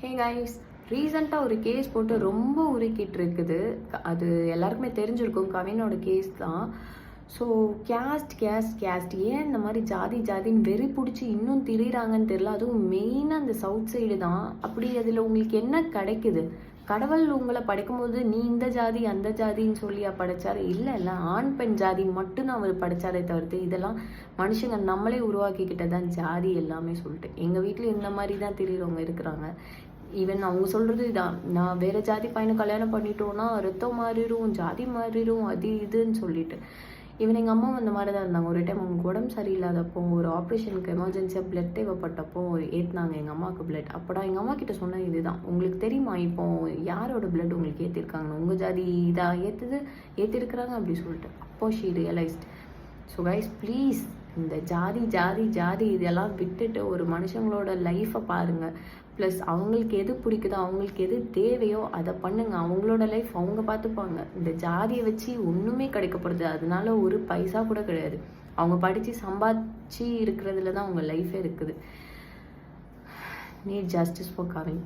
Hey guys, ரீசெண்டாக ஒரு case போட்டு ரொம்ப உருக்கிட்டு இருக்குது. அது எல்லாருக்குமே தெரிஞ்சிருக்கும், கவினோட கேஸ் தான். ஸோ கேஸ்ட் ஏன் இந்த மாதிரி ஜாதி ஜாதின்னு வெறி பிடிச்சி இன்னும் திரிகிறாங்கன்னு தெரியல. அதுவும் மெயினாக அந்த சவுத் சைடு தான். அப்படி அதில் உங்களுக்கு என்ன கிடைக்குது? கடவுள் உங்களை படைக்கும்போது நீ இந்த ஜாதி அந்த ஜாதின்னு சொல்லியா படைச்சாரு? இல்லை, ஆண் பெண் ஜாதி மட்டும்தான் அவர் படைச்சாரே தவிர்த்து இதெல்லாம் மனுஷங்க நம்மளே உருவாக்கிக்கிட்டதான் ஜாதி எல்லாமே சொல்லிட்டு. எங்கள் வீட்டில் இந்த மாதிரி தான் திரிகிறவங்க இருக்கிறாங்க. ஈவன் அவங்க சொல்கிறது இதான், நான் வேறு ஜாதி பையனை கல்யாணம் பண்ணிட்டோன்னா ரத்தம் மாறிடும், ஜாதி மாறிடும், அது இதுன்னு சொல்லிட்டு. ஈவன் எங்கள் அம்மா அந்த மாதிரி தான் இருந்தாங்க. ஒரு டைம் அவங்க உடம்பு சரியில்லாதப்போ ஒரு ஆப்ரேஷனுக்கு எமர்ஜென்சியாக பிளட் தேவைப்பட்டப்போ ஏற்றினாங்க எங்கள் அம்மாவுக்கு பிளட். அப்போடா எங்கள் அம்மா கிட்ட சொன்ன இதுதான், உங்களுக்கு தெரியுமா இப்போ யாரோட பிளட் உங்களுக்கு ஏற்றிருக்காங்கன்னு? உங்கள் ஜாதி இதாக ஏற்றிருக்கிறாங்க அப்படி சொல்லிட்டு. அப்போ she realised. So guys please, இந்த ஜாதி ஜாதி ஜாதி இதெல்லாம் விட்டுட்டு ஒரு மனுஷங்களோட லைஃப்பை பாருங்கள். ப்ளஸ் அவங்களுக்கு எது பிடிக்குதோ, அவங்களுக்கு எது தேவையோ அதை பண்ணுங்க. அவங்களோட லைஃப் அவங்க பார்த்துப்பாங்க. இந்த ஜாதியை வச்சு ஒன்றுமே கிடைக்கப்படுது, அதனால ஒரு பைசா கூட கிடையாது. அவங்க படித்து சம்பாதிச்சு இருக்கிறதுல தான் அவங்க லைஃபே இருக்குது. Need justice for Kavin.